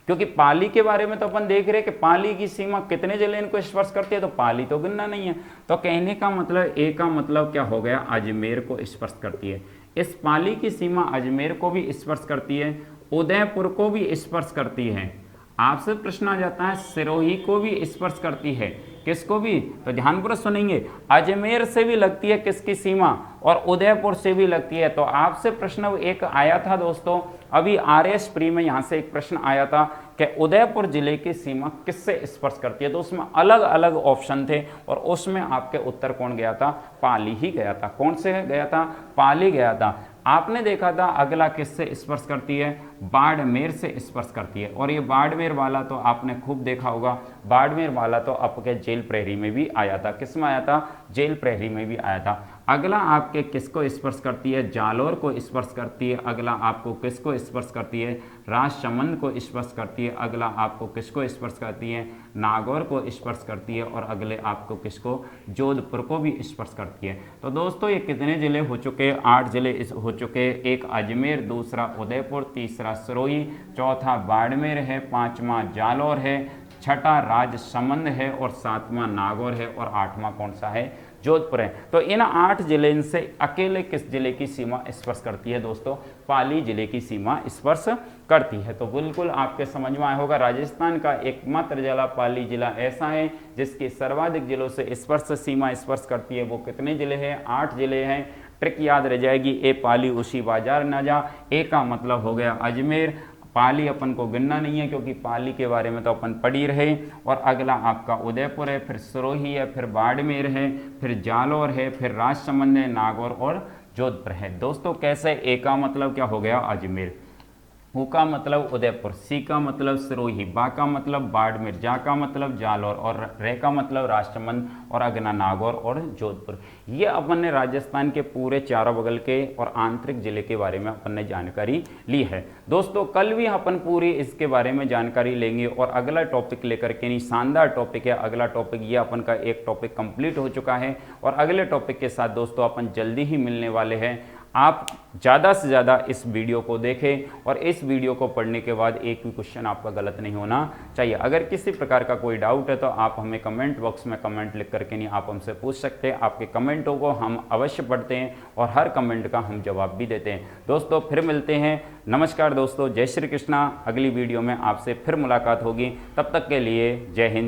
क्योंकि पाली के बारे में तो अपन देख रहे हैं कि पाली की सीमा कितने जिले इनको स्पर्श करती है, तो पाली तो गिनना नहीं है। तो कहने का मतलब, ए का मतलब क्या हो गया? अजमेर को स्पर्श करती है। इस पाली की सीमा अजमेर को भी स्पर्श करती है, उदयपुर को भी स्पर्श करती है। आपसे प्रश्न आ जाता है सिरोही को भी स्पर्श करती है, किसको भी? तो ध्यानपूर्वक सुनेंगे, अजमेर से भी लगती है किसकी सीमा और उदयपुर से भी लगती है। तो आपसे प्रश्न एक आया था दोस्तों, अभी RS प्री में यहाँ से एक प्रश्न आया था कि उदयपुर जिले की सीमा किससे स्पर्श करती है, तो उसमें अलग अलग ऑप्शन थे और उसमें आपके उत्तर कौन गया था? पाली ही गया था। कौन से गया था? पाली गया था। आपने देखा था अगला किससे स्पर्श करती है? बाड़मेर से स्पर्श करती है। और ये बाड़मेर वाला तो आपने खूब देखा होगा, बाड़मेर वाला तो आपके जेल प्रहरी में भी आया था। किस में आया था? जेल प्रहरी में भी आया था। अगला आपके किसको स्पर्श करती है? जालोर को स्पर्श करती है। अगला आपको किसको स्पर्श करती है? राजसमंद को स्पर्श करती है। अगला आपको किसको स्पर्श करती है? नागौर को स्पर्श करती है। और अगले आपको किसको? जोधपुर को भी स्पर्श करती है। तो दोस्तों ये कितने जिले हो चुके? 8 जिले हो चुके। एक अजमेर, दूसरा उदयपुर, तीसरा सिरोही, चौथा बाड़मेर है, पांचवा जालोर है, छठा राजसमंद है और सातवां नागौर है और 8वां कौन सा है? जोधपुर है। तो इन 8 जिले से अकेले किस जिले की सीमा स्पर्श करती है दोस्तों? पाली जिले की सीमा स्पर्श करती है। तो बिल्कुल आपके समझ में आया होगा, राजस्थान का एकमात्र जिला पाली जिला ऐसा है जिसकी सर्वाधिक जिलों से स्पर्श सीमा स्पर्श करती है। वो कितने जिले हैं? 8 जिले हैं। ट्रिक याद रह जाएगी, ए पाली उसी बाजार न जा। ए का मतलब हो गया अजमेर, पाली अपन को गिनना नहीं है क्योंकि पाली के बारे में तो अपन पढ़ ही रहे। और अगला आपका उदयपुर है, फिर सिरोही है, फिर बाड़मेर है, फिर जालोर है, फिर राजसमंद है, नागौर और जोधपुर है। दोस्तों कैसे? ए का मतलब क्या हो गया? अजमेर, उ का मतलब उदयपुर, सी का मतलब सिरोही, बा का मतलब बाड़मेर, जा का मतलब जालोर और रे का मतलब राजसमंद और अगना नागौर और जोधपुर। ये अपन ने राजस्थान के पूरे चारों बगल के और आंतरिक जिले के बारे में अपन ने जानकारी ली है। दोस्तों कल भी अपन पूरी इसके बारे में जानकारी लेंगे और अगला टॉपिक लेकर के, नहीं शानदार टॉपिक है अगला टॉपिक। ये अपन का एक टॉपिक कंप्लीट हो चुका है और अगले टॉपिक के साथ दोस्तों अपन जल्दी ही मिलने वाले हैं। आप ज़्यादा से ज़्यादा इस वीडियो को देखें और इस वीडियो को पढ़ने के बाद एक भी क्वेश्चन आपका गलत नहीं होना चाहिए। अगर किसी प्रकार का कोई डाउट है तो आप हमें कमेंट बॉक्स में कमेंट लिख करके नहीं आप हमसे पूछ सकते हैं। आपके कमेंटों को हम अवश्य पढ़ते हैं और हर कमेंट का हम जवाब भी देते हैं। दोस्तों फिर मिलते हैं। नमस्कार दोस्तों, जय श्री कृष्णा। अगली वीडियो में आपसे फिर मुलाकात होगी। तब तक के लिए जय हिंद।